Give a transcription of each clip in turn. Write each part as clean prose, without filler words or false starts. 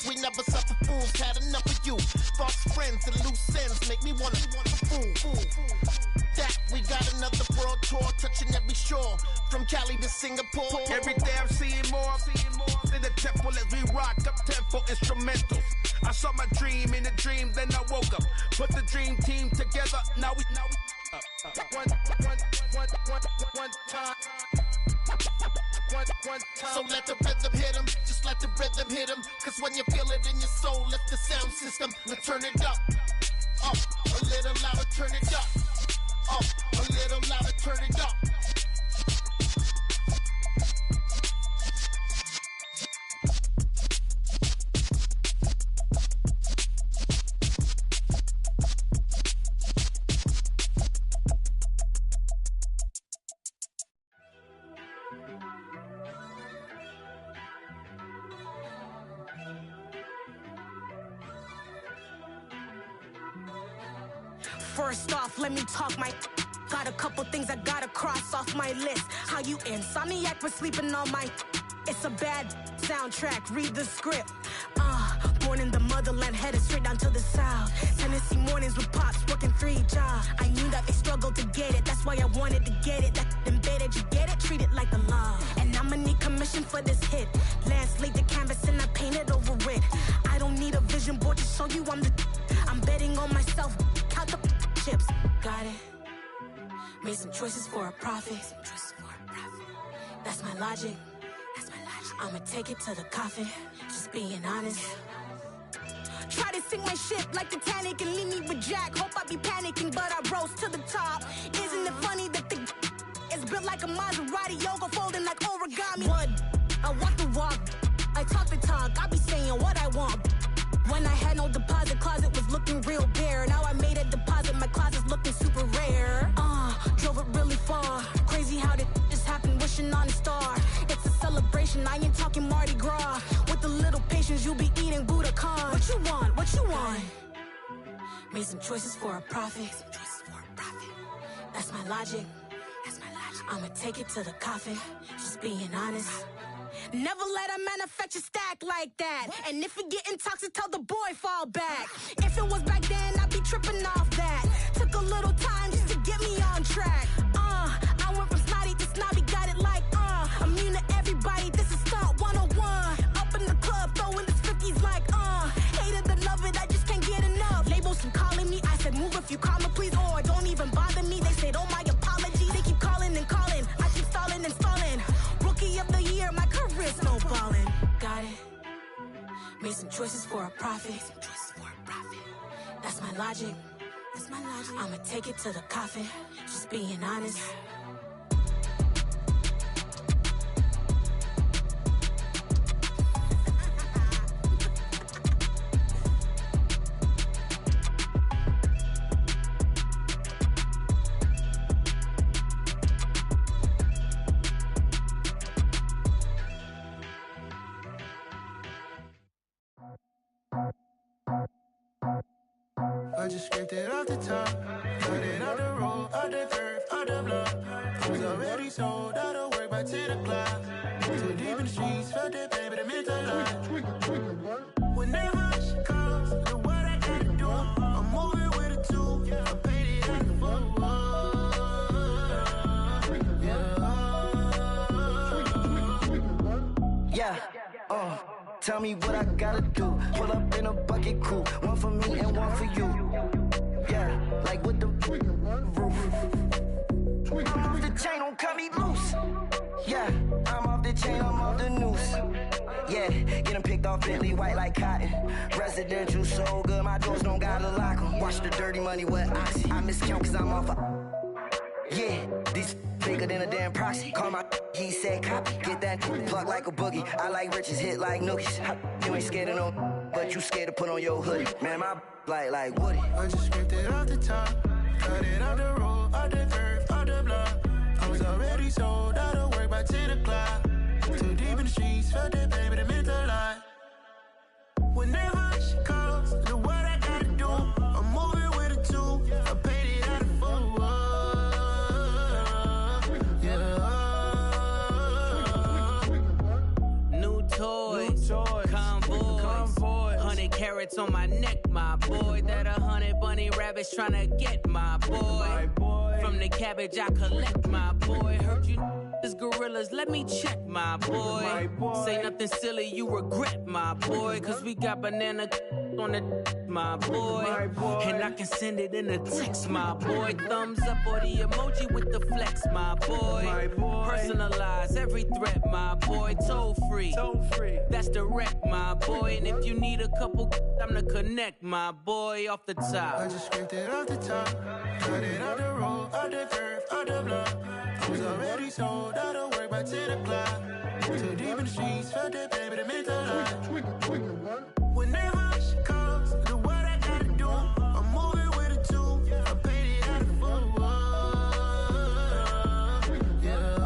We never suffer fools, had enough of you. False friends and loose ends make me wanna fool. That we got another world tour, touching every shore, from Cali to Singapore. Every day I'm seeing more in the temple as we rock up tempo instrumentals. I saw my dream in a dream, then I woke up. Put the dream team together, now we one time. So let the rhythm hit him, just let the rhythm hit him. Cause when you feel it in your soul, lift the sound system and turn it up. Up, a little louder, turn it up. Up, a little louder, turn it up. First off, let me talk my. Got a couple things I gotta cross off my list. How you insomniac for sleeping on my. It's a bad soundtrack, read the script. Born in the motherland, headed straight down to the south. Tennessee mornings with pops, working 3 jobs. I knew that they struggled to get it, that's why I wanted to get it. That embedded, you get it, treat it like the law. And I'ma need commission for this hit. Lance laid the canvas and I painted over it. I don't need a vision board to show you I'm betting on myself, count the chips. Got it. Made some choices for a profit. That's my logic. I'ma take it to the coffin, just being honest. Try to sink my ship like Titanic and leave me with Jack. Hope I be panicking, but I rose to the top. Isn't it funny that the is built like a Maserati, yoga folding like origami? What? I walk the walk, I talk the talk, I be saying what I want. When I had no deposit, closet was looking real bare. Now I made a deposit, my closet's looking super rare. Drove it really far. Crazy how did just happen, wishing on a star. It's a celebration, I ain't talking Mardi Gras. With a little patience, you'll be eating Budokan. What you want? What you want? Made some choices for a profit. That's my logic. I'ma take it to the coffin, just being honest. Never let a manufacture stack like that. And if it getting toxic, tell the boy fall back. If it was back then, I'd be tripping off that. Took a little time just to get me on track. I went from snotty to snobby, got it like immune to everybody, this is stunt 101. Up in the club, throwing this 50s like hate it or love it, I just can't get enough. Labels keep calling me, I said move if you call me please, or don't even bother me. They said oh my apologies, they keep calling and calling. I keep stalling and stalling. Rookie of the year, my career snowballing. Got it. Made some choices for a profit. That's my logic. I'ma take it to the coffin, just being honest. I just scraped it off the top, cut it off the road, off the curve, off the block. I was already sold out of work by 10 o'clock. Too deep in the streets, felt that pain, but it meant a lot. When that rush comes, the what I gotta do, I'm moving with a two, I paid it out the full. Tell me what I gotta do. Pull up in a bucket crew, one for me and one for you. Yeah, like with the roof. I'm off the chain, don't cut me loose. Yeah, I'm off the chain, I'm off the noose. Yeah, getting picked off Bentley white like cotton. Residential so good, my doors don't gotta lock 'em. Watch the dirty money with Oxy. I miscount cause I'm off yeah, these bigger than a damn proxy. Call my he said copy. Get that plug like a boogie. I like riches, hit like nookies. You ain't scared of no, but you scared to put on your hoodie. Man, my like Woody. I just scraped it off the top, cut it off the road, off the curve, off the block. I was already sold out of work by 10 o'clock. Too deep in the streets, felt that pain, but it meant a lot. When that rush comes, the what I gotta do, I'm moving with a two, I paid it out of full. New toys, convoys, carats on my neck, my boy. That 100 bunny rabbits tryna get, my boy. From the cabbage I collect, my boy. Heard you is gorillas, let me check, my boy. Say nothing silly, you regret, my boy. Cause we got banana on the my boy. And I can send it in a text, my boy. Thumbs up or the emoji with the flex, my boy. Personalize every threat, my boy. Toll free. That's direct, my boy. And if you need a couple, I'm the connect, my boy. Off the top. I just scraped it off the top. Cut it out the road, out the curve, out the block. I was already sold out of work by 10 o'clock. Too deep in the streets, felt that baby, the mental lie. When that rush comes, do what I gotta do. I'm moving with a two. I paid it out of full. Yeah.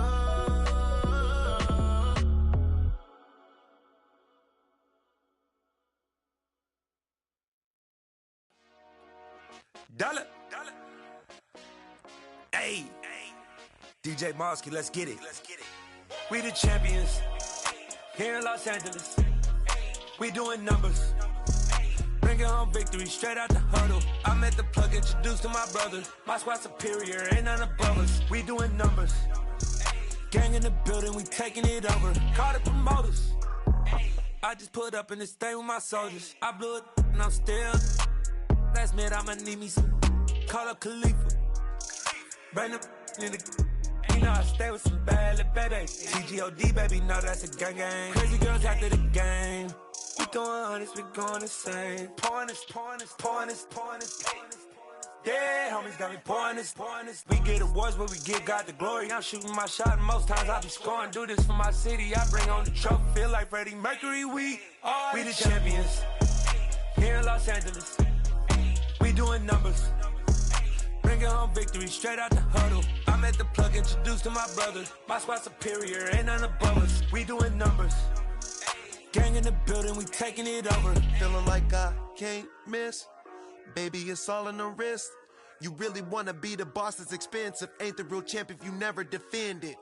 Dollar. Hey. DJ Mosky, let's get it. We the champions. Here in Los Angeles. We doing numbers. Bringing home victory straight out the huddle. I met the plug, introduced to my brother. My squad superior, ain't none above us. We doing numbers. Gang in the building, we taking it over. Call the promoters. I just put up in this thing with my soldiers. I blew it and I'm still. Last minute I'ma need me some. Call up Khalifa. Bring them in the. You know I stay with some bad little baby. TGOD baby, know that's a gang gang. Crazy girls after the game. We going honest, we going insane. Pouring this. Yeah, homies got me pouring this. We get awards, but we give God the glory. I'm shooting my shot, and most times I be scoring. Do this for my city, I bring on the trophy. Feel like Freddie Mercury, we the champions. Here in Los Angeles, we doing numbers. Bringing home victory straight out the huddle. I met the plug, introduced to my brother. My squad superior, ain't none above us. We doing numbers. Gang in the building, we taking it over. Feeling like I can't miss. Baby, it's all in the wrist. You really wanna be the boss, it's expensive. Ain't the real champ if you never defend it.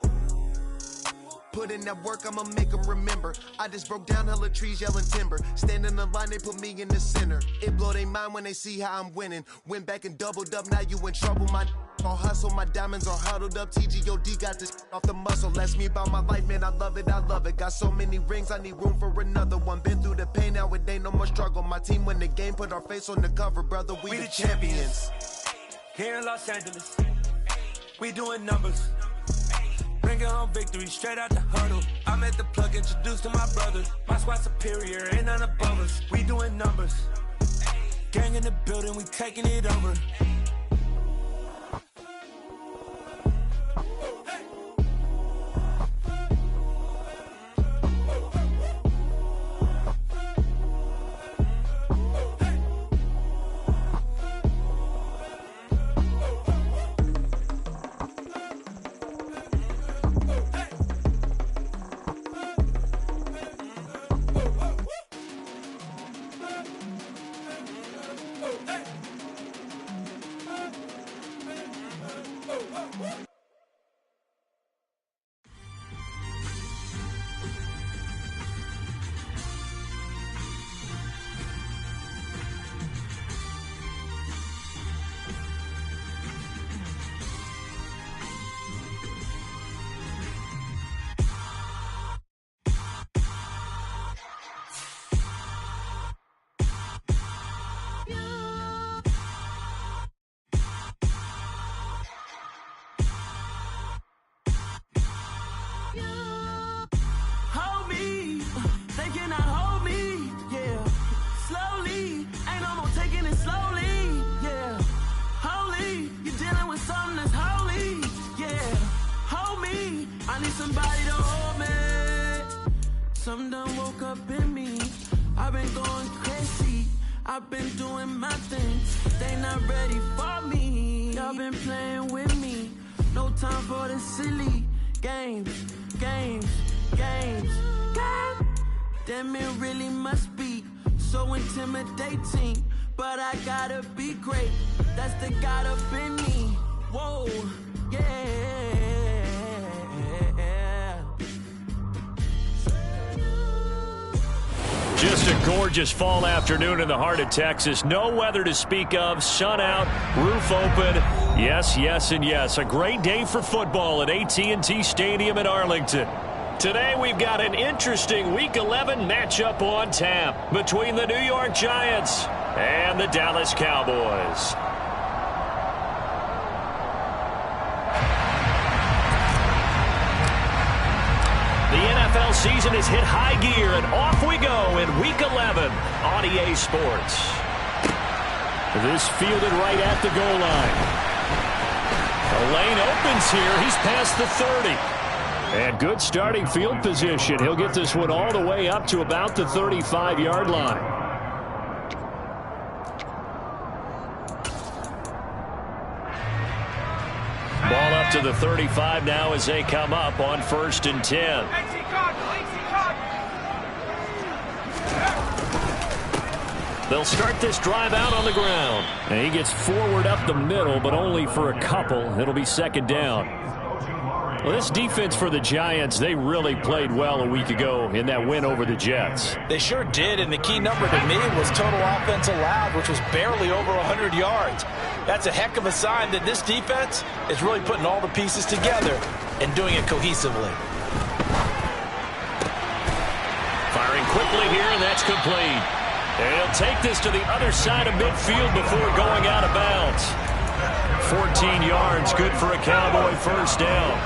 Put in that work, I'ma make them remember. I just broke down hella trees, yelling timber. Stand in the line, they put me in the center. It blow their mind when they see how I'm winning. Went back and doubled up, now you in trouble. My all hustle, my diamonds are huddled up. TGOD got this off the muscle. Ask me about my life, man, I love it. Got so many rings, I need room for another one. Been through the pain, now it ain't no more struggle. My team win the game, put our face on the cover, brother. We the champions. Here in Los Angeles, we doing numbers. Bringing home victory straight out the huddle. I met the plug, introduced to my brother. My squad superior, ain't none above us. We doing numbers. Gang in the building, we taking it over. Something done woke up in me. I've been going crazy. I've been doing my thing. They not ready for me. Y'all been playing with me. No time for the silly games. Damn, it really must be so intimidating. But I gotta be great. That's the God up in me. Whoa, yeah. Just a gorgeous fall afternoon in the heart of Texas. No weather to speak of. Sun out, roof open. Yes, yes, and yes. A great day for football at AT&T Stadium in Arlington. Today we've got an interesting Week 11 matchup on tap between the New York Giants and the Dallas Cowboys. The NFL season has hit high gear, and off we go in Week 11 on EA Sports. This fielded right at the goal line. The lane opens here. He's past the 30. And good starting field position. He'll get this one all the way up to about the 35-yard line. Ball up to the 35 now as they come up on 1st and 10. They'll start this drive out on the ground. And he gets forward up the middle, but only for a couple. It'll be 2nd down. Well, this defense for the Giants, they really played well a week ago in that win over the Jets. They sure did, and the key number to me was total offense allowed, which was barely over 100 yards. That's a heck of a sign that this defense is really putting all the pieces together and doing it cohesively. Firing quickly here, and that's complete. And he'll take this to the other side of midfield before going out of bounds. 14 yards, good for a Cowboy 1st down.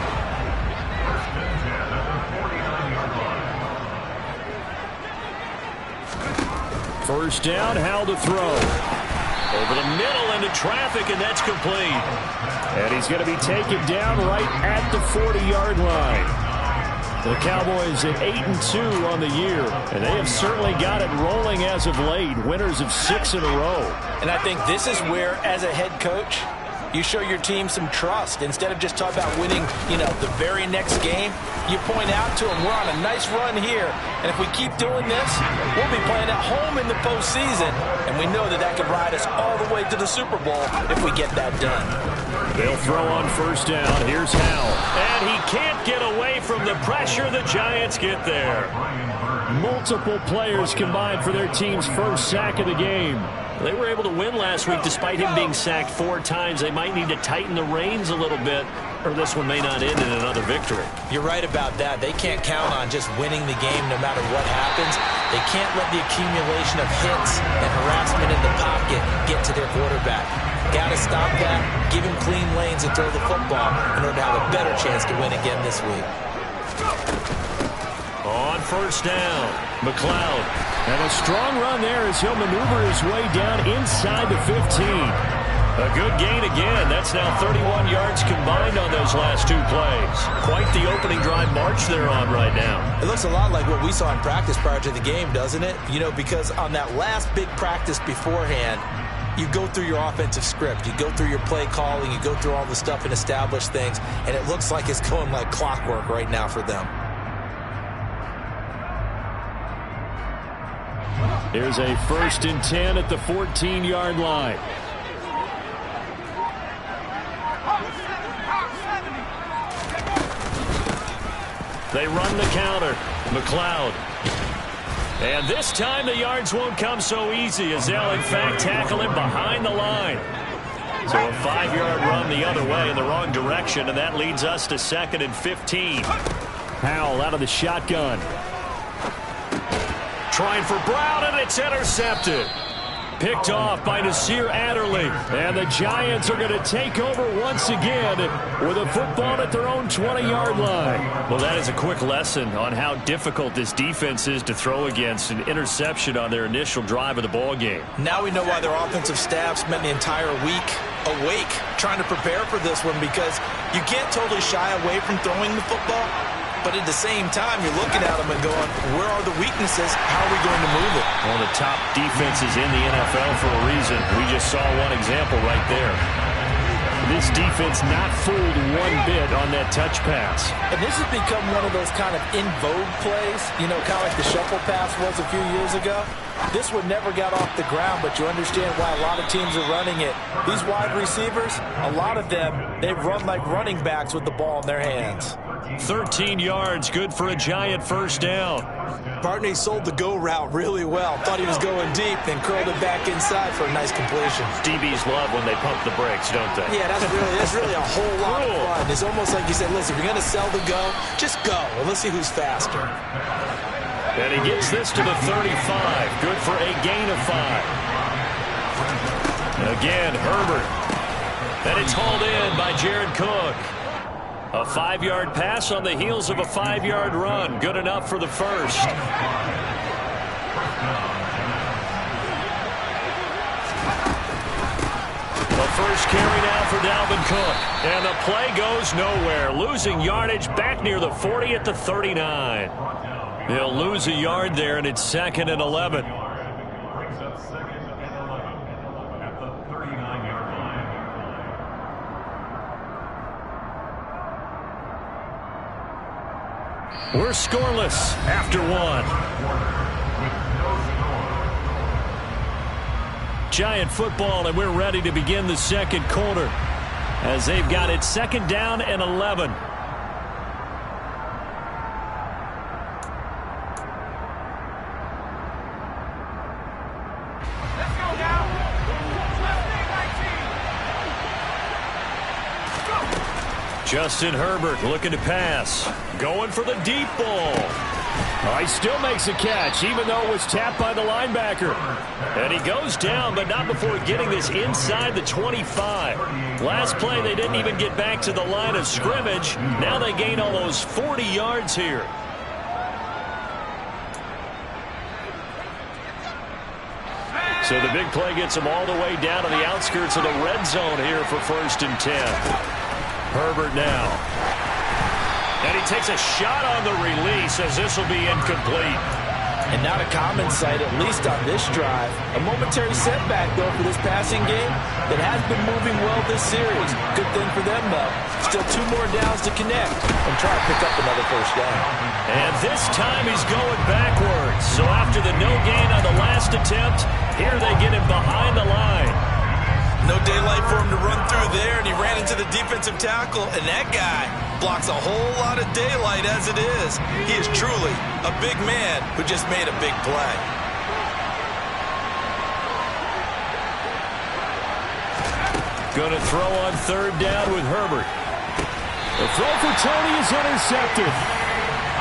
First down, Howell to throw. Over the middle into traffic, and that's complete. And he's going to be taken down right at the 40-yard line. The Cowboys at 8-2 on the year, and they have certainly got it rolling as of late. Winners of 6 in a row. And I think this is where, as a head coach, you show your team some trust. Instead of just talking about winning, the very next game, you point out to them, we're on a nice run here, and if we keep doing this, we'll be playing at home in the postseason, and we know that that could ride us all the way to the Super Bowl if we get that done. They'll throw on 1st down. Here's Howell. And he can't get away from the pressure. The Giants get there. Multiple players combined for their team's first sack of the game. They were able to win last week despite him being sacked 4 times. They might need to tighten the reins a little bit, or this one may not end in another victory. You're right about that. They can't count on just winning the game no matter what happens. They can't let the accumulation of hits and harassment in the pocket get to their quarterback. Got to stop that, give him clean lanes and throw the football in order to have a better chance to win again this week. On 1st down, McLeod. And a strong run there as he'll maneuver his way down inside the 15. A good gain again. That's now 31 yards combined on those last 2 plays. Quite the opening drive march they're on right now. It looks a lot like what we saw in practice prior to the game, doesn't it? Because on that last big practice beforehand, you go through your offensive script. You go through your play calling. You go through all the stuff and establish things. And it looks like it's going like clockwork right now for them. Here's a 1st and 10 at the 14-yard line. They run the counter. McLeod. And this time the yards won't come so easy as they'll, in fact, tackle him behind the line. So a 5-yard run the other way in the wrong direction, and that leads us to 2nd and 15. Howell out of the shotgun. Trying for Brown, and it's intercepted. Picked off by Nasir Adderley. And the Giants are going to take over once again with a football at their own 20-yard line. Well, that is a quick lesson on how difficult this defense is to throw against. An interception on their initial drive of the ball game. Now we know why their offensive staff spent the entire week awake trying to prepare for this one, because you can't totally shy away from throwing the football. But at the same time, you're looking at them and going, where are the weaknesses? How are we going to move it? One of the top defenses in the NFL for a reason. We just saw one example right there. This defense not fooled one bit on that touch pass. And this has become one of those kind of in vogue plays, kind of like the shuffle pass was a few years ago. This one never got off the ground, but you understand why a lot of teams are running it. These wide receivers, a lot of them, they run like running backs with the ball in their hands. 13 yards, good for a Giant 1st down. partner. He sold the go route really well. Thought he was going deep, then curled it back inside for a nice completion. DBs love when they pump the brakes, don't they? Yeah, that's really a whole lot of fun. It's almost like you said, listen, if you're going to sell the go, just go. Well, let's see who's faster. And he gets this to the 35. Good for a gain of 5. Again, Herbert. And it's hauled in by Jared Cook. A 5-yard pass on the heels of a 5-yard run. Good enough for the first. The first carry now for Dalvin Cook. And the play goes nowhere. Losing yardage back near the 40 at the 39. They'll lose a yard there, and it's 2nd and 11. We're scoreless after 1. Giant football, and we're ready to begin the second quarter as they've got it 2nd down and 11. Justin Herbert looking to pass. Going for the deep ball. Oh, he still makes a catch, even though it was tapped by the linebacker. And he goes down, but not before getting this inside the 25. Last play, they didn't even get back to the line of scrimmage. Now they gain almost 40 yards here. So the big play gets them all the way down to the outskirts of the red zone here for 1st and 10. Herbert now. And he takes a shot on the release as this will be incomplete. And not a common sight, at least on this drive. A momentary setback, though, for this passing game that has been moving well this series. Good thing for them, though. Still 2 more downs to connect and try to pick up another first down. And this time he's going backwards. So after the no gain on the last attempt, here they get him behind the line. No daylight for him to run through there, and he ran into the defensive tackle, and that guy blocks a whole lot of daylight as it is. He is truly a big man who just made a big play. Going to throw on 3rd down with Herbert. The throw for Tony is intercepted.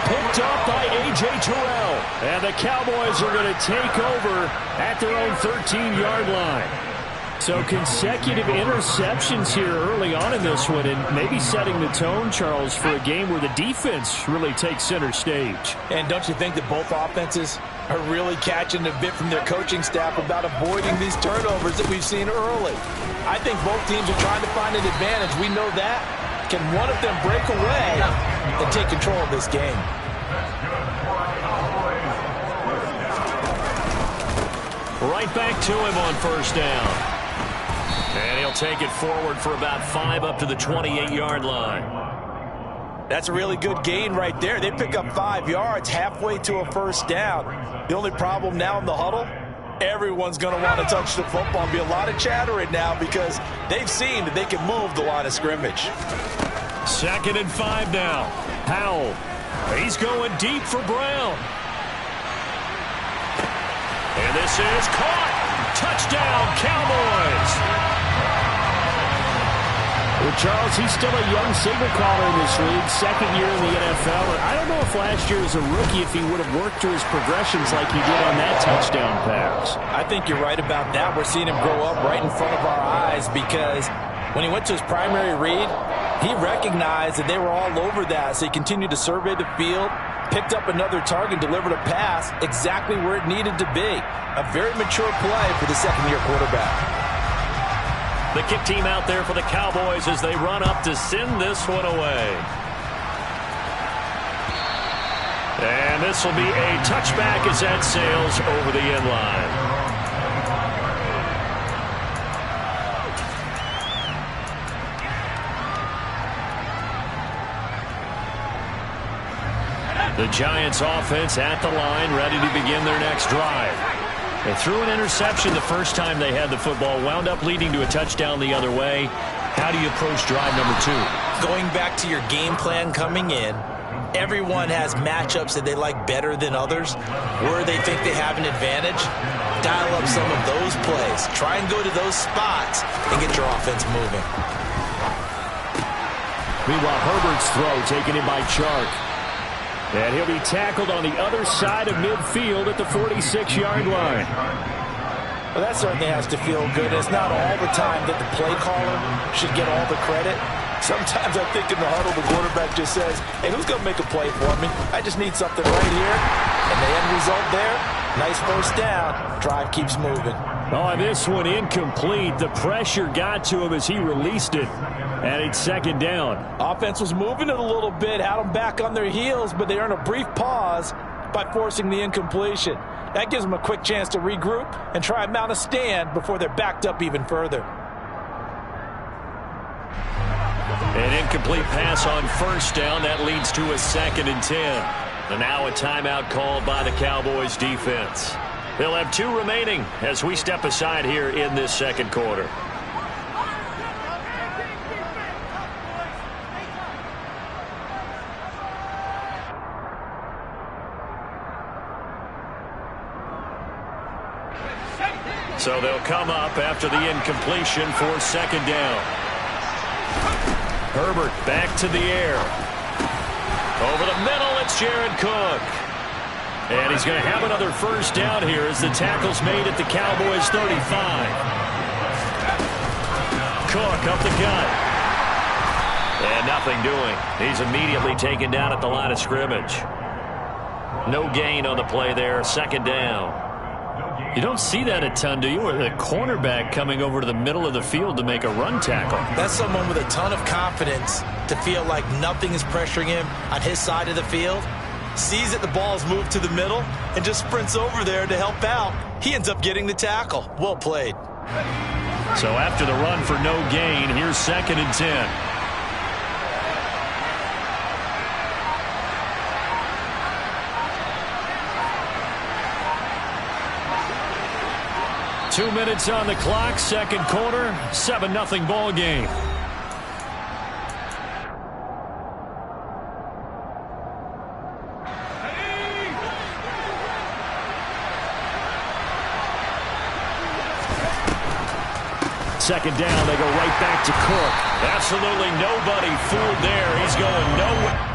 Picked up by A.J. Terrell. And the Cowboys are going to take over at their own 13-yard line. So consecutive interceptions here early on in this one, and maybe setting the tone, Charles, for a game where the defense really takes center stage. And don't you think that both offenses are really catching a bit from their coaching staff about avoiding these turnovers that we've seen early? I think both teams are trying to find an advantage. We know that. Can one of them break away and take control of this game? Right back to him on 1st down. And he'll take it forward for about 5 up to the 28-yard line. That's a really good gain right there. They pick up 5 yards halfway to a first down. The only problem now in the huddle, everyone's going to want to touch the football. There'll be a lot of chatter right now because they've seen that they can move the line of scrimmage. 2nd and 5 now. Howell. He's going deep for Brown. And this is caught. Touchdown, Cowboys. Well, Charles, he's still a young signal caller in this league, 2nd year in the NFL. And I don't know if last year as a rookie, if he would have worked through his progressions like he did on that touchdown pass. I think you're right about that. We're seeing him grow up right in front of our eyes because when he went to his primary read, he recognized that they were all over that. So he continued to survey the field, picked up another target, delivered a pass exactly where it needed to be. A very mature play for the 2nd-year quarterback. The kick team out there for the Cowboys as they run up to send this one away. And this will be a touchback as that sails over the end line. The Giants offense at the line, ready to begin their next drive. They threw an interception the first time they had the football, wound up leading to a touchdown the other way. How do you approach drive number 2? Going back to your game plan coming in, everyone has matchups that they like better than others, where they think they have an advantage. Dial up some of those plays. Try and go to those spots and get your offense moving. Meanwhile, Herbert's throw taken in by Chark. And he'll be tackled on the other side of midfield at the 46-yard line. Well, that certainly has to feel good. It's not all the time that the play caller should get all the credit. Sometimes I think in the huddle, the quarterback just says, hey, who's going to make a play for me? I just need something right here. And the end result there, nice first down. Drive keeps moving. On this one, incomplete. The pressure got to him as he released it. And it's second down. Offense was moving it a little bit, had them back on their heels, but they earn a brief pause by forcing the incompletion. That gives them a quick chance to regroup and try and mount a stand before they're backed up even further. An incomplete pass on first down. That leads to a 2nd and 10. And now a timeout called by the Cowboys defense. They'll have 2 remaining as we step aside here in this second quarter. So they'll come up after the incompletion for second down. Herbert back to the air. Over the middle, it's Jared Cook. And he's going to have another first down here as the tackle's made at the Cowboys 35. Cook up the gut. And nothing doing. He's immediately taken down at the line of scrimmage. No gain on the play there, second down. You don't see that a ton, do you? Or the cornerback coming over to the middle of the field to make a run tackle. That's someone with a ton of confidence to feel like nothing is pressuring him on his side of the field. Sees that the ball's moved to the middle and just sprints over there to help out. He ends up getting the tackle. Well played. So after the run for no gain, here's 2nd and 10. Two minutes on the clock, second quarter, 7-0 ball game. Second down, they go right back to Cook. Absolutely nobody fooled there. He's going nowhere.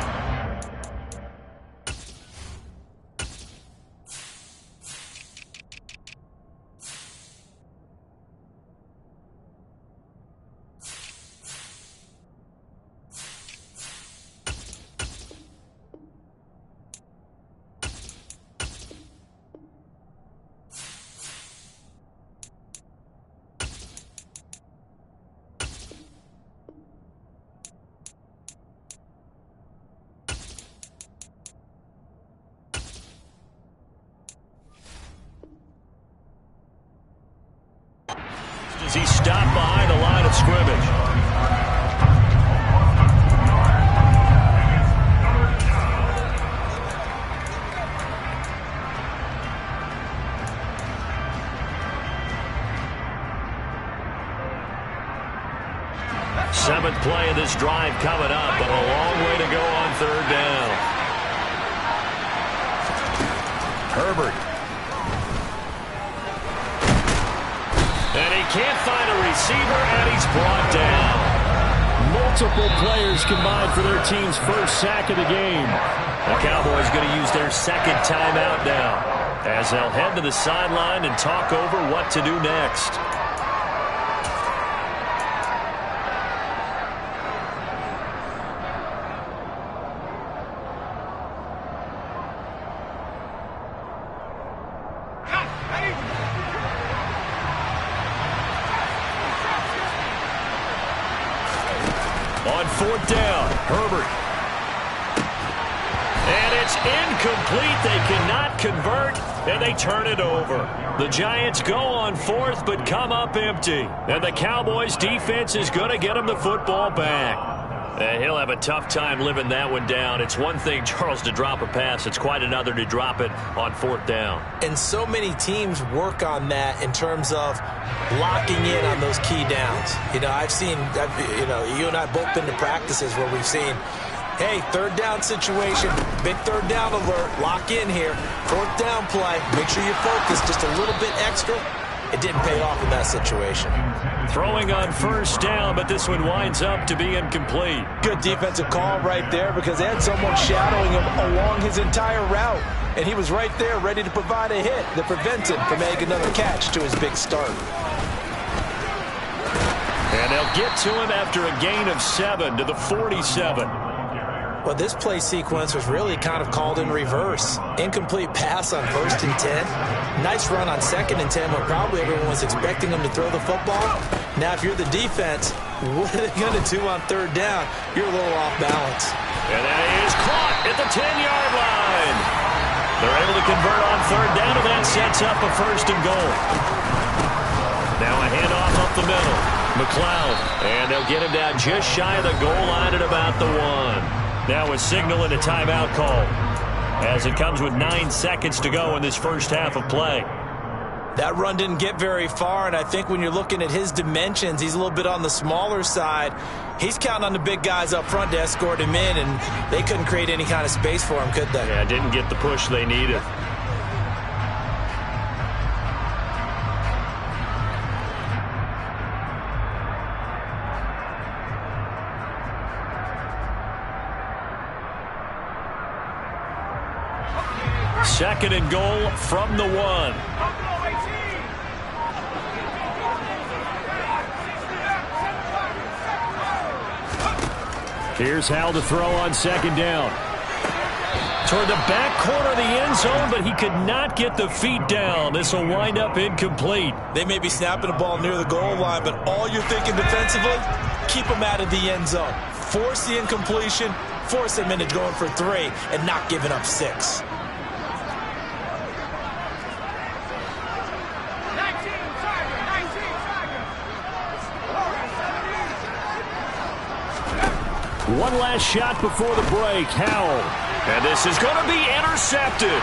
He stopped behind the line of scrimmage. Seventh play of this drive coming up, but a long way to go on third down. Herbert. And he can't find a receiver, and he's brought down. Multiple players combined for their team's first sack of the game. The Cowboys going to use their second timeout now, as they'll head to the sideline and talk over what to do next. On fourth down, Herbert. And it's incomplete. They cannot convert, and they turn it over. The Giants go on fourth, but come up empty. And the Cowboys defense is going to get them the football back. He'll have a tough time living that one down. It's one thing, Charles, to drop a pass. It's quite another to drop it on fourth down. And so many teams work on that in terms of locking in on those key downs. You know, I've seen, you and I both been to practices where we've seen Hey, third down situation. Big third down alert. Lock in here. Fourth down play. Make sure you focus just a little bit extra. It didn't pay off in that situation. Throwing on first down, but this one winds up to be incomplete. Good defensive call right there because they had someone shadowing him along his entire route. And he was right there ready to provide a hit that prevents him from making another catch to his big start. And they'll get to him after a gain of 7 to the 47. Well, this play sequence was really kind of called in reverse. Incomplete pass on 1st and 10. Nice run on 2nd and 10 when probably everyone was expecting him to throw the football. Now, if you're the defense, what are they going to do on 3rd down? You're a little off balance. And that is caught at the 10-yard line. They're able to convert on 3rd down, and that sets up a 1st and goal. Now a handoff up the middle. McLeod, and they'll get him down just shy of the goal line at about the 1. Now a signal and a timeout call as it comes with 9 seconds to go in this first half of play. That run didn't get very far, and I think when you're looking at his dimensions, he's a little bit on the smaller side. He's counting on the big guys up front to escort him in, and they couldn't create any kind of space for him, could they? Yeah, didn't get the push they needed. Second and goal from the 1. Here's Howell to throw on 2nd down. Toward the back corner of the end zone, but he could not get the feet down. This will wind up incomplete. They may be snapping the ball near the goal line, but all you're thinking defensively, keep them out of the end zone. Force the incompletion, force them into going for 3, and not giving up 6. One last shot before the break. Howell. And this is going to be intercepted.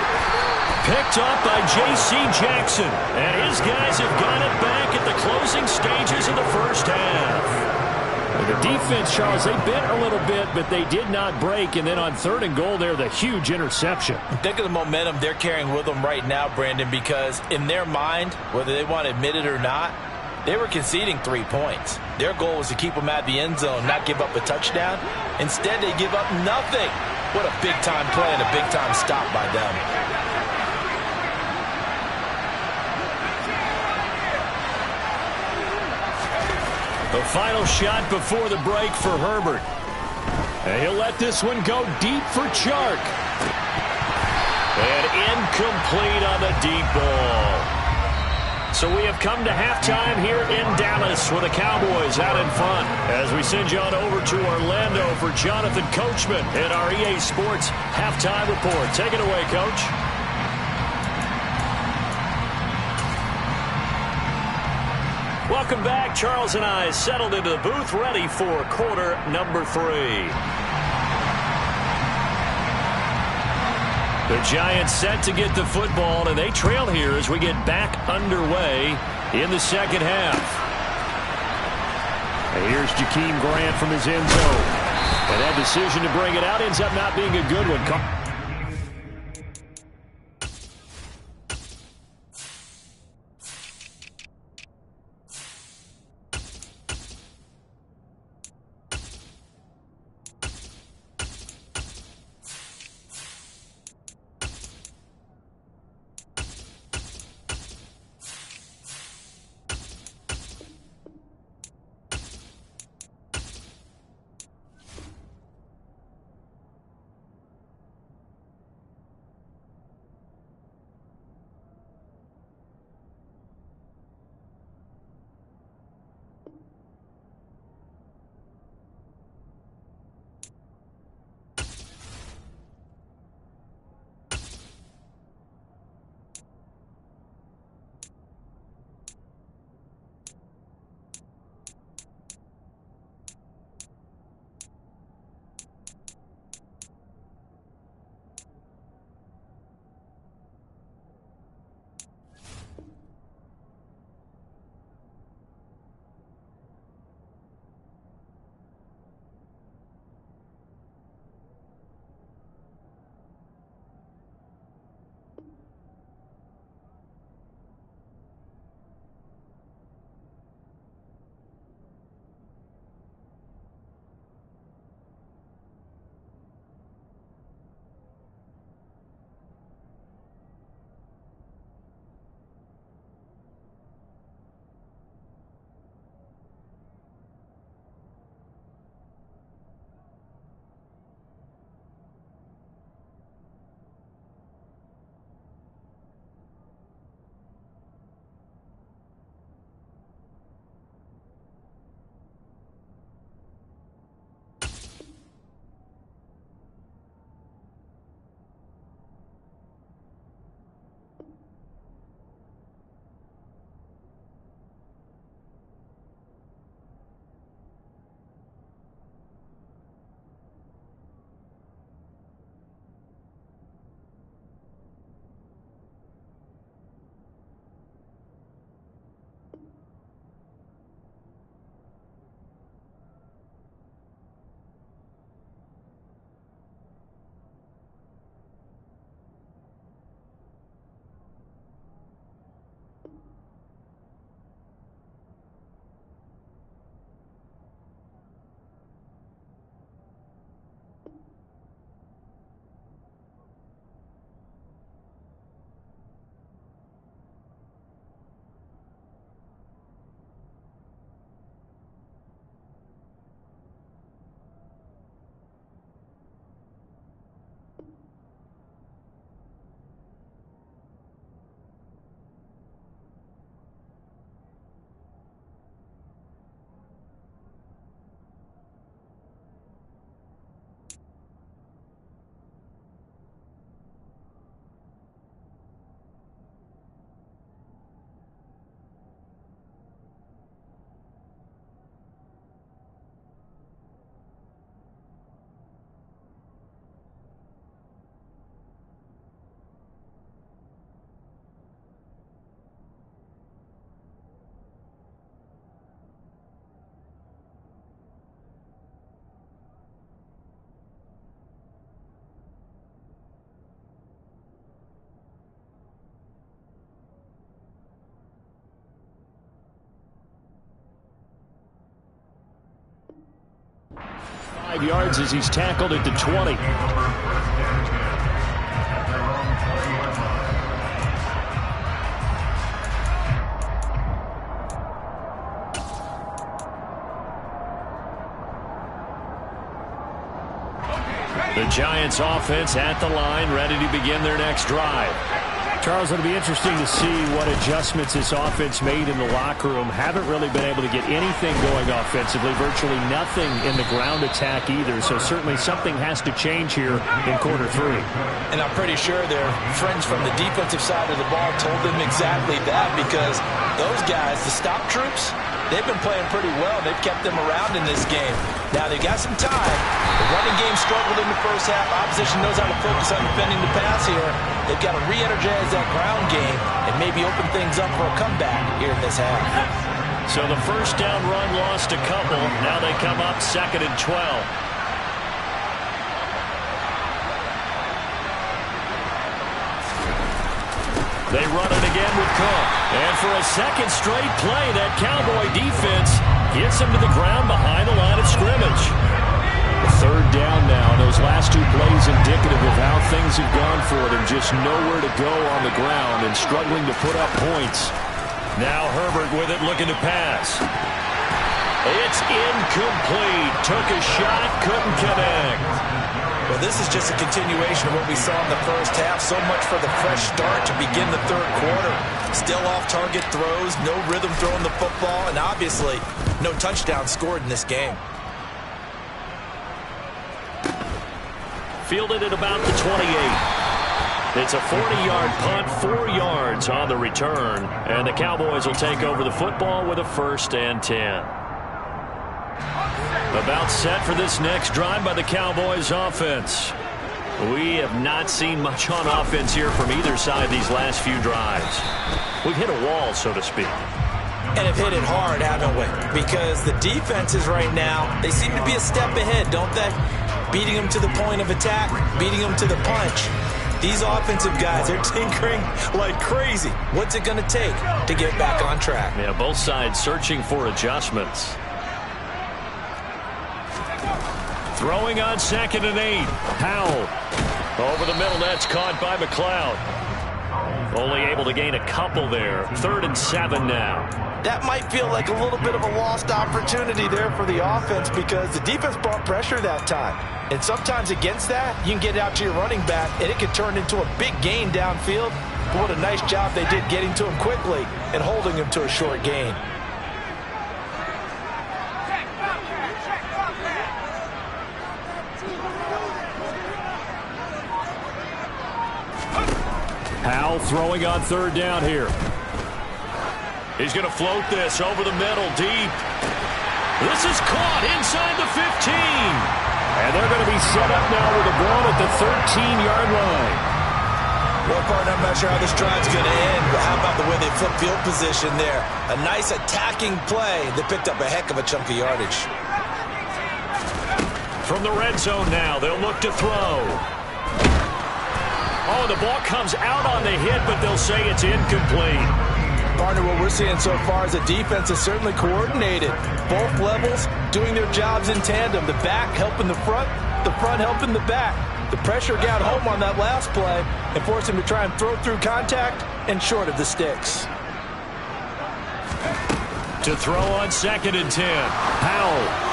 Picked up by J.C. Jackson. And his guys have got it back at the closing stages of the first half. The defense, Charles, they bent a little bit, but they did not break. And then on 3rd and goal there, the huge interception. Think of the momentum they're carrying with them right now, Brandon, because in their mind, whether they want to admit it or not, they were conceding 3 points. Their goal was to keep them out of the end zone, not give up a touchdown. Instead, they give up nothing. What a big-time play and a big-time stop by them. The final shot before the break for Herbert. And he'll let this one go deep for Chark. And incomplete on the deep ball. So we have come to halftime here in Dallas with the Cowboys out in front. As we send you on over to Orlando for Jonathan Coachman in our EA Sports Halftime Report. Take it away, Coach. Welcome back. Charles and I settled into the booth ready for quarter number 3. The Giants set to get the football, and they trail here as we get back underway in the second half. And here's Jakeem Grant from his end zone. And that decision to bring it out ends up not being a good one. 5 yards as he's tackled at the 20. The Giants offense at the line, ready to begin their next drive. Charles, it'll be interesting to see what adjustments this offense made in the locker room. Haven't really been able to get anything going offensively, virtually nothing in the ground attack either. So certainly something has to change here in quarter 3. And I'm pretty sure their friends from the defensive side of the ball told them exactly that, because those guys, the stop troops, they've been playing pretty well. They've kept them around in this game. Now they've got some time. The running game struggled in the first half. Opposition knows how to focus on defending the pass here. They've got to re-energize that ground game and maybe open things up for a comeback here in this half. So the first down run lost a couple. Now they come up 2nd and 12. They run it again with Cook. And for a second straight play, that Cowboy defense gets him to the ground behind the line of scrimmage. Third down now. Those last 2 plays indicative of how things have gone for them. Just nowhere to go on the ground and struggling to put up points. Now Herbert with it, looking to pass. It's incomplete. Took a shot, couldn't connect. Well, this is just a continuation of what we saw in the first half. So much for the fresh start to begin the third quarter. Still off-target throws, no rhythm throwing the football, and obviously no touchdown scored in this game. Fielded at about the 28. It's a 40-yard punt, 4 yards on the return, and the Cowboys will take over the football with a 1st and 10. About set for this next drive by the Cowboys offense. We have not seen much on offense here from either side these last few drives. We've hit a wall, so to speak. And have hit it hard, haven't we? Because the defenses right now, they seem to be a step ahead, don't they? Beating them to the point of attack, beating them to the punch. These offensive guys, they're tinkering like crazy. What's it going to take to get back on track? Yeah, both sides searching for adjustments. Throwing on 2nd and 8. Powell. Over the middle, that's caught by McLeod. Only able to gain a couple there. 3rd and 7 now. That might feel like a little bit of a lost opportunity there for the offense, because the defense brought pressure that time. And sometimes against that, you can get out to your running back, and it could turn into a big gain downfield. But what a nice job they did getting to him quickly and holding him to a short gain. Powell throwing on 3rd down here. He's going to float this over the middle, deep. This is caught inside the 15. And they're going to be set up now with the ball at the 13-yard line. Well, partner, I'm not sure how this drive's going to end, but how about the way they flip field position there? A nice attacking play that picked up a heck of a chunk of yardage. From the red zone now, they'll look to throw. Oh, the ball comes out on the hit, but they'll say it's incomplete. Partner, what we're seeing so far is the defense is certainly coordinated. Both levels doing their jobs in tandem. The back helping the front helping the back. The pressure got home on that last play and forced him to try and throw through contact and short of the sticks. To throw on 2nd and 10. Powell.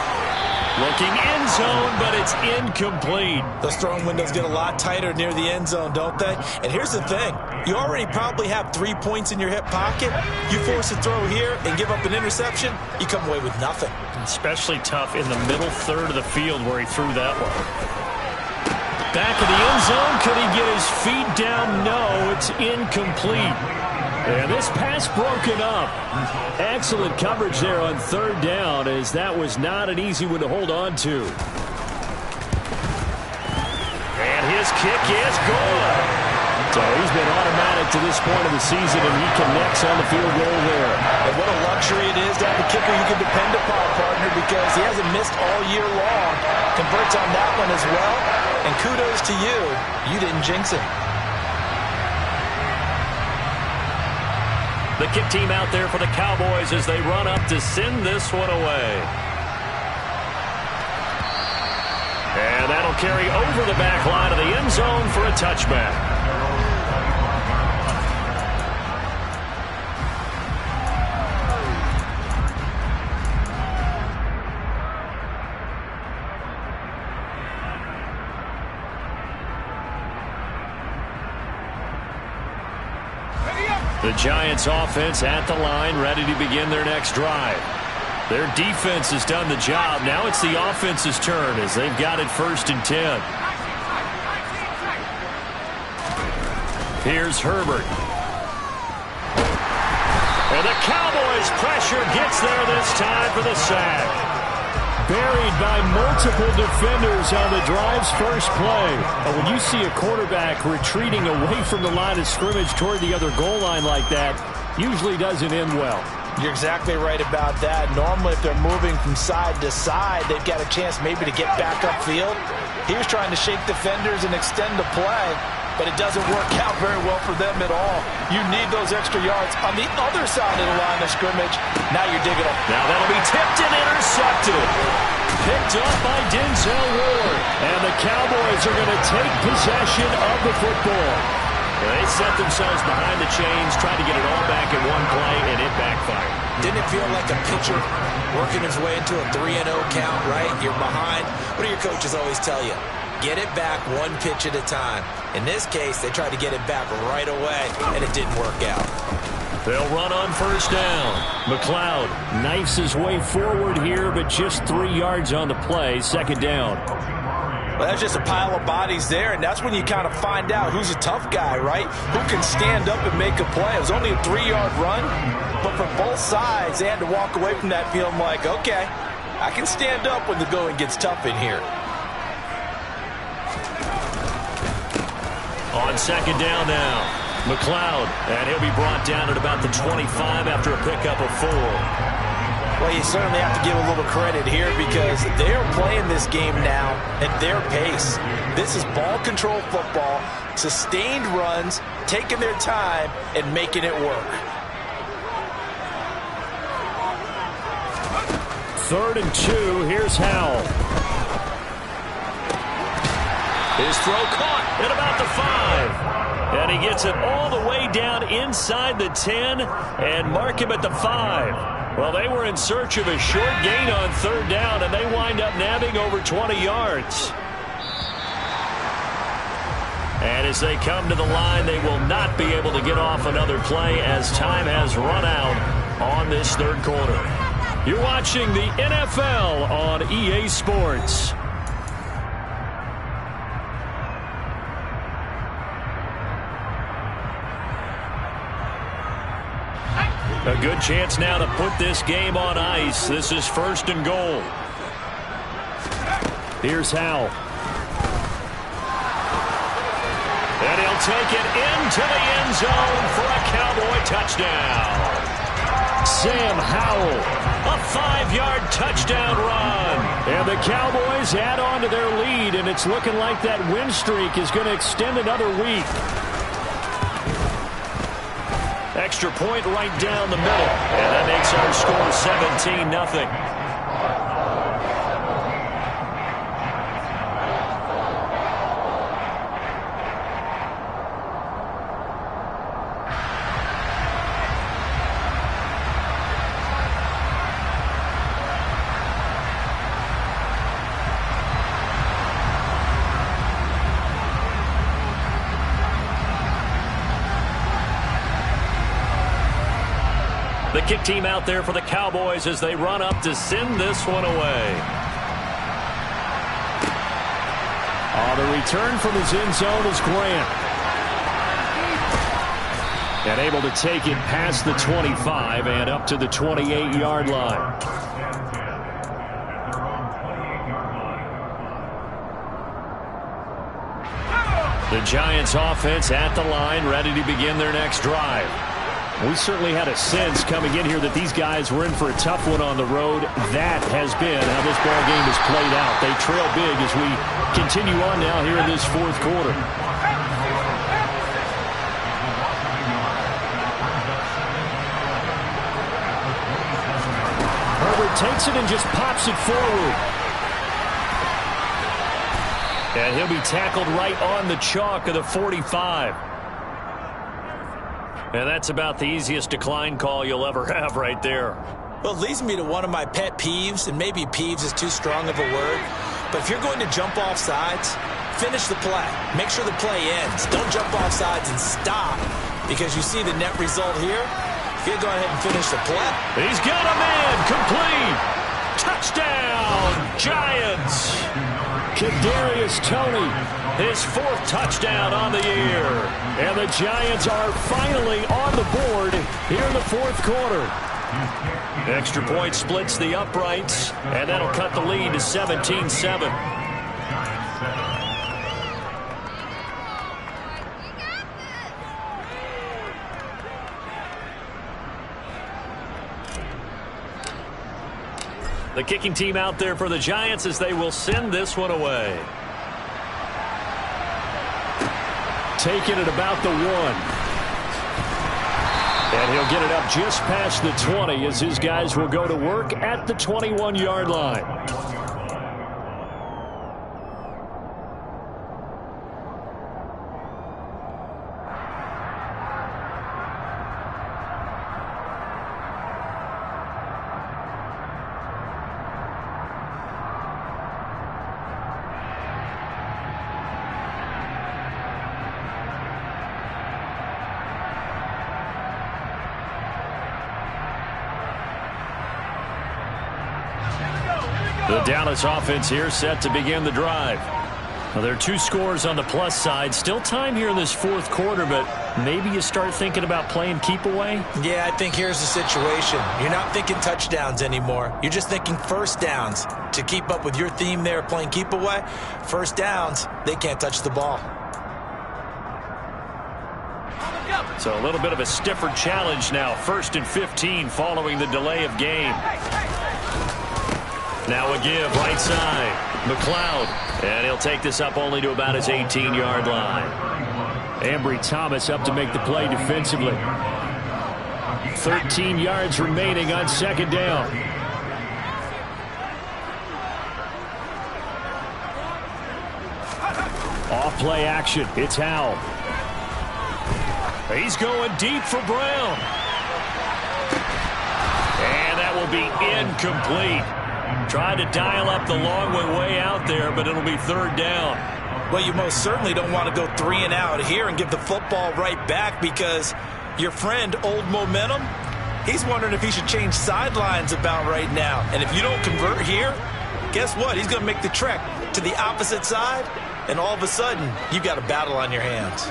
Looking end zone, but it's incomplete. Those throwing windows get a lot tighter near the end zone, don't they? And here's the thing. You already probably have 3 points in your hip pocket. You force a throw here and give up an interception, you come away with nothing. Especially tough in the middle third of the field where he threw that one. Back in the end zone. Could he get his feet down? No, it's incomplete. And this pass broken up. Excellent coverage there on 3rd down, as that was not an easy one to hold on to. And his kick is good. So he's been automatic to this point of the season, and he connects on the field goal there. And what a luxury it is to have a kicker you can depend upon, partner, because he hasn't missed all year long. Converts on that one as well. And kudos to you. You didn't jinx it. The kick team out there for the Cowboys as they run up to send this one away. carry over the back line of the end zone for a touchback. The Giants offense at the line, ready to begin their next drive. Their defense has done the job. Now it's the offense's turn as they've got it 1st and 10. Here's Herbert. And the Cowboys' pressure gets there this time for the sack. Buried by multiple defenders on the drive's first play. And when you see a quarterback retreating away from the line of scrimmage toward the other goal line like that, usually doesn't end well. You're exactly right about that. Normally, if they're moving from side to side, they've got a chance maybe to get back upfield. He was trying to shake defenders and extend the play, but it doesn't work out very well for them at all. You need those extra yards on the other side of the line of scrimmage. Now you're digging them. Now that'll be tipped and intercepted. Picked up by Denzel Ward. And the Cowboys are going to take possession of the football. They set themselves behind the chains, tried to get it all back in one play, and it backfired. Didn't it feel like a pitcher working his way into a 3-0 count, right? You're behind. What do your coaches always tell you? Get it back one pitch at a time. In this case, they tried to get it back right away, and it didn't work out. They'll run on 1st down. McLeod knifes his way forward here, but just 3 yards on the play. 2nd down. Well, that's just a pile of bodies there, and that's when you kind of find out who's a tough guy, right? Who can stand up and make a play. It was only a 3-yard run, but for both sides, they had to walk away from that feeling like, okay, I can stand up when the going gets tough in here. On 2nd down now, McLeod, and he'll be brought down at about the 25 after a pickup of 4. Well, you certainly have to give a little credit here because they're playing this game now at their pace. This is ball control football, sustained runs, taking their time, and making it work. 3rd and 2, here's Howell. His throw caught at about the 5. And he gets it all the way down inside the 10 and mark him at the 5. Well, they were in search of a short gain on 3rd down, and they wind up nabbing over 20 yards. And as they come to the line, they will not be able to get off another play as time has run out on this 3rd quarter. You're watching the NFL on EA Sports. A good chance now to put this game on ice. This is 1st and goal. Here's Howell. And he'll take it into the end zone for a Cowboy touchdown. Sam Howell, a 5-yard touchdown run. And the Cowboys add on to their lead, and it's looking like that win streak is going to extend another week. Extra point right down the middle. And that makes our score 17-0. The kick team out there for the Cowboys as they run up to send this one away. The return from his end zone is Grant. And able to take it past the 25 and up to the 28-yard line. The Giants offense at the line, ready to begin their next drive. We certainly had a sense coming in here that these guys were in for a tough one on the road. That has been how this ball game has played out. They trail big as we continue on now here in this 4th quarter. Herbert takes it and just pops it forward. And he'll be tackled right on the chalk of the 45. And that's about the easiest decline call you'll ever have right there. Well, it leads me to one of my pet peeves, and maybe peeves is too strong of a word, but if you're going to jump off sides, finish the play. Make sure the play ends. Don't jump off sides and stop, because you see the net result here. He'll go ahead and finish the play. He's got a man. Complete. Touchdown, Giants. Kadarius Toney, his 4th touchdown on the year. And the Giants are finally on the board here in the 4th quarter. Extra point splits the uprights, and that'll cut the lead to 17-7. The kicking team out there for the Giants as they will send this one away. Taking it about the 1. And he'll get it up just past the 20 as his guys will go to work at the 21-yard line. The Dallas offense here set to begin the drive. Well, there are 2 scores on the plus side. Still time here in this 4th quarter, but maybe you start thinking about playing keep away? Yeah, I think here's the situation. You're not thinking touchdowns anymore. You're just thinking first downs. To keep up with your theme there, playing keep away, first downs, they can't touch the ball. So a little bit of a stiffer challenge now. 1st and 15 following the delay of game. Now a give right side. McLeod. And he'll take this up only to about his 18-yard line. Ambry Thomas up to make the play defensively. 13 yards remaining on 2nd down. Off play action. It's Howell. He's going deep for Brown. And that will be incomplete. Tried to dial up the long way out there, but it'll be 3rd down. Well, you most certainly don't want to go 3 and out here and give the football right back, because your friend, Old Momentum, he's wondering if he should change sidelines about right now. And if you don't convert here, guess what? He's going to make the trek to the opposite side, and all of a sudden, you've got a battle on your hands.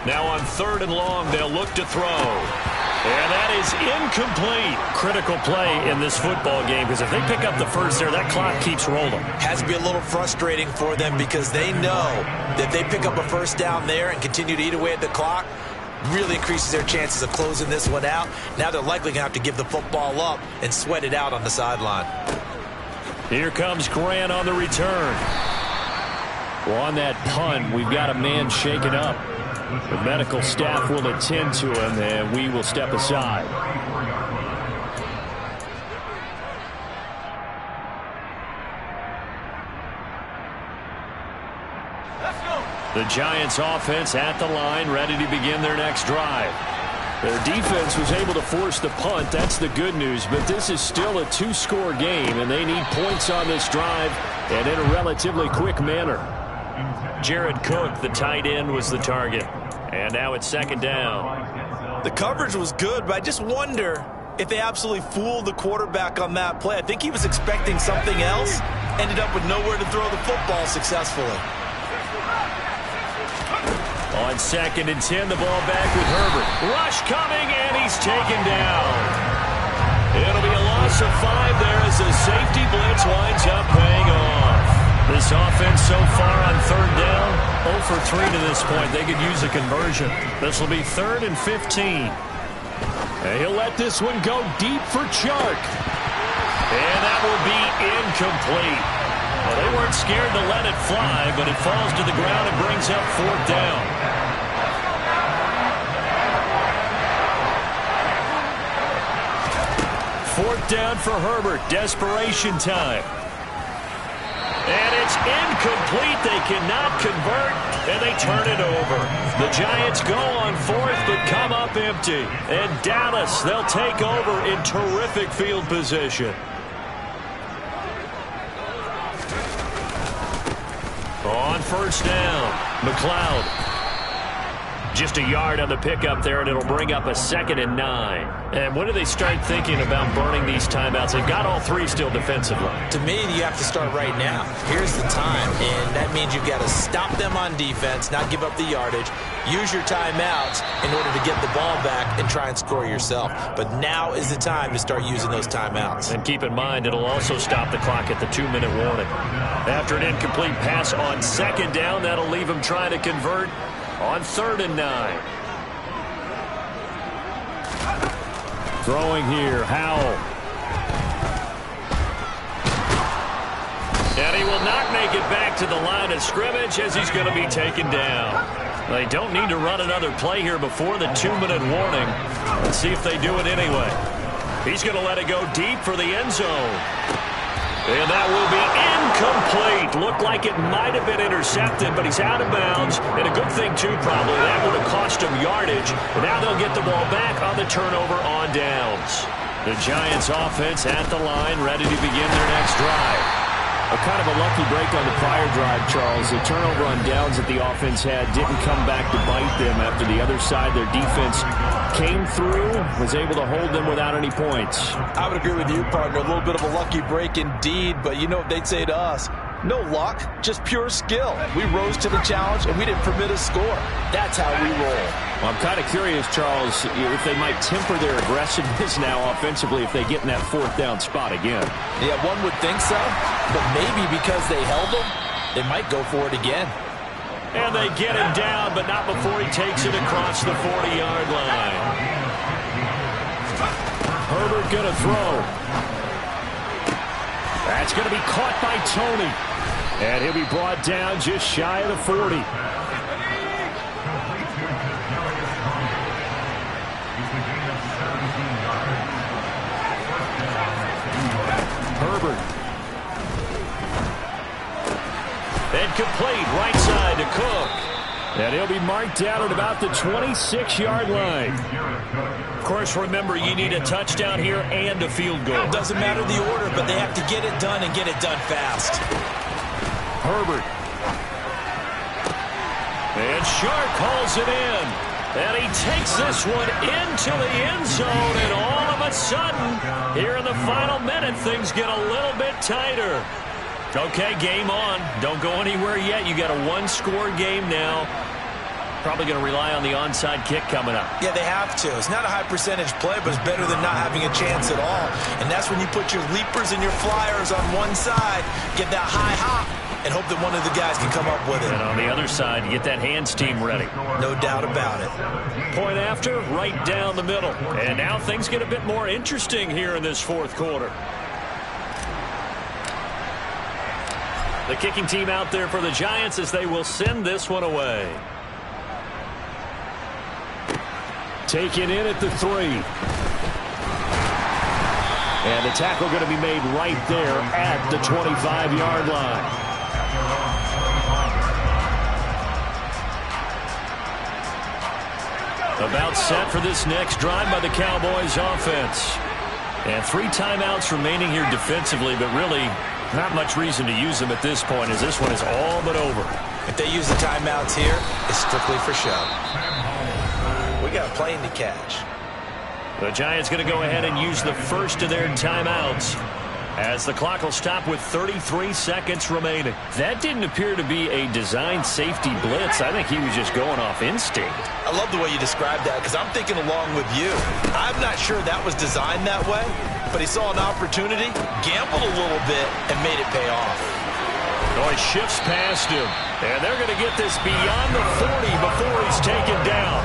Now on 3rd and long, they'll look to throw. And that is incomplete. Critical play in this football game, because if they pick up the first there, that clock keeps rolling. Has to be a little frustrating for them, because they know that they pick up a first down there and continue to eat away at the clock, really increases their chances of closing this one out. Now they're likely going to have to give the football up and sweat it out on the sideline. Here comes Grant on the return. Well, on that punt, we've got a man shaken up. The medical staff will attend to him, and we will step aside. The Giants offense at the line, ready to begin their next drive. Their defense was able to force the punt. That's the good news, but this is still a 2-score game, and they need points on this drive and in a relatively quick manner. Jared Cook, the tight end, was the target. And now it's 2nd down. The coverage was good, but I just wonder if they absolutely fooled the quarterback on that play. I think he was expecting something else, ended up with nowhere to throw the football successfully. On 2nd and 10, the ball back with Herbert. Rush coming, and he's taken down. It'll be a loss of 5 there as the safety blitz winds up paying off. This offense so far on 3rd down, 0 for 3 to this point. They could use a conversion. This will be 3rd and 15. And he'll let this one go deep for Chark. And that will be incomplete. Well, they weren't scared to let it fly, but it falls to the ground and brings up 4th down. down for Herbert. Desperation time. And it's incomplete. They cannot convert, and they turn it over. The Giants go on fourth, but come up empty. And Dallas, they'll take over in terrific field position. On first down, McLeod. Just a yard on the pickup there, and it'll bring up a 2nd and 9. And when do they start thinking about burning these timeouts? They've got all 3 still defensively. To me, you have to start right now. Here's the time, and that means you've got to stop them on defense, not give up the yardage, use your timeouts in order to get the ball back and try and score yourself. But now is the time to start using those timeouts. And keep in mind, it'll also stop the clock at the 2-minute warning. After an incomplete pass on 2nd down, that'll leave them trying to convert on 3rd and 9. Throwing here, Howell. And he will not make it back to the line of scrimmage as he's going to be taken down. They don't need to run another play here before the 2-minute warning. Let's see if they do it anyway. He's going to let it go deep for the end zone. And that will be incomplete. Looked like it might have been intercepted, but he's out of bounds. And a good thing, too, probably. That would have cost him yardage. And now they'll get the ball back on the turnover on downs. The Giants offense at the line, ready to begin their next drive. A kind of a lucky break on the prior drive, Charles. The turnover on downs that the offense had didn't come back to bite them after the other side. Their defense came through, was able to hold them without any points. I would agree with you, partner. A little bit of a lucky break indeed, but you know what they'd say to us? No luck, just pure skill. We rose to the challenge, and we didn't permit a score. That's how we roll. Well, I'm kind of curious, Charles, if they might temper their aggressiveness now offensively if they get in that 4th down spot again. Yeah, one would think so, but maybe because they held them, they might go for it again. And they get him down, but not before he takes it across the 40-yard line. Herbert going to throw. That's going to be caught by Tony. And he'll be brought down just shy of the 40. Herbert. And complete right side to Cook. And he'll be marked down at about the 26-yard line. Of course, remember, you need a touchdown here and a field goal. Doesn't matter the order, but they have to get it done and get it done fast. Herbert. And Shark calls it in. And he takes this one into the end zone. And all of a sudden, here in the final minute, things get a little bit tighter. Okay, game on. Don't go anywhere yet. You got a 1-score game now. Probably going to rely on the onside kick coming up. Yeah, they have to. It's not a high percentage play, but it's better than not having a chance at all. And that's when you put your leapers and your flyers on one side, get that high hop, and hope that one of the guys can come up with it. And on the other side, get that hands team ready. No doubt about it. Point after, right down the middle. And now things get a bit more interesting here in this 4th quarter. The kicking team out there for the Giants as they will send this one away. Taken in at the 3. And the tackle going to be made right there at the 25-yard line. About set for this next drive by the Cowboys offense. And 3 timeouts remaining here defensively, but really not much reason to use them at this point as this one is all but over. If they use the timeouts here, it's strictly for show. We got a plane to catch. The Giants going to go ahead and use the first of their timeouts as the clock will stop with 33 seconds remaining. That didn't appear to be a designed safety blitz. I think he was just going off instinct. I love the way you described that because I'm thinking along with you. I'm not sure that was designed that way, but he saw an opportunity, gambled a little bit, and made it pay off. Oh, he shifts past him, and they're going to get this beyond the 40 before he's taken down.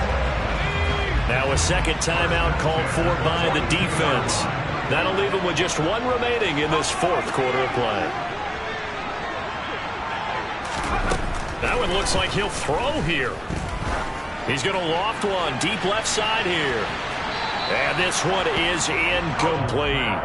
Now a second timeout called for by the defense. That'll leave him with just 1 remaining in this 4th quarter of play. That one looks like he'll throw here. He's going to loft one deep left side here. And this one is incomplete.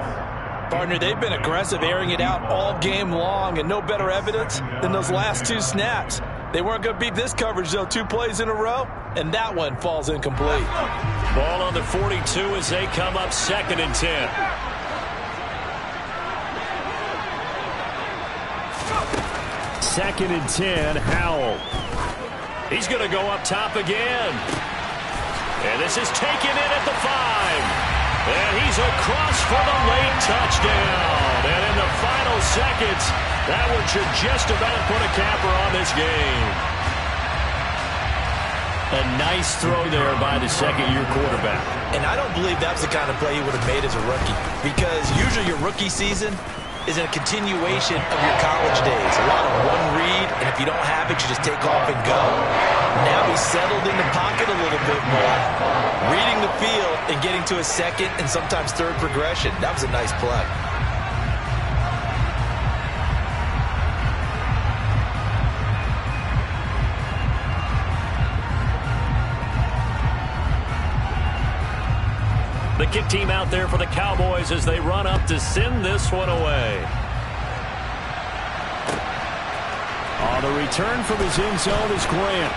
Partner, they've been aggressive, airing it out all game long, and no better evidence than those last 2 snaps. They weren't going to beat this coverage, though, 2 plays in a row, and that one falls incomplete. Ball on the 42 as they come up 2nd and 10. Second and 10, Howell. He's going to go up top again. And this is taken in at the 5. And he's across for the late touchdown. And in the final seconds, that one should just about put a capper on this game. A nice throw there by the second-year quarterback. And I don't believe that was the kind of play he would have made as a rookie, because usually your rookie season is a continuation of your college days. A lot of one read, and if you don't have it, you just take off and go. Now he's settled in the pocket a little bit more, reading the field and getting to a second and sometimes third progression. That was a nice play. The kick team out there for the Cowboys as they run up to send this one away. On the return from his end zone is Grant.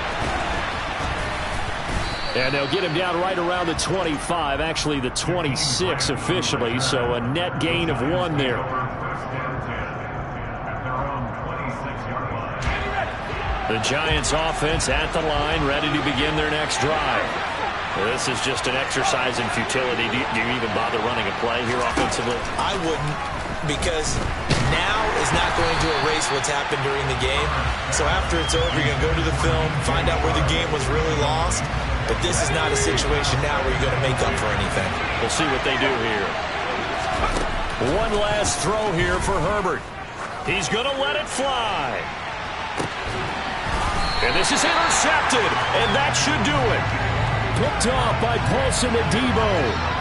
And they'll get him down right around the 25, actually the 26 officially, so a net gain of 1 there. The Giants offense at the line, ready to begin their next drive. This is just an exercise in futility. Do you even bother running a play here offensively? I wouldn't, because now is not going to erase what's happened during the game. So after it's over, you're going to go to the film, find out where the game was really lost. But this is not a situation now where you're going to make up for anything. We'll see what they do here. One last throw here for Herbert. He's going to let it fly. And this is intercepted, and that should do it. Picked off by Paulson Adebo.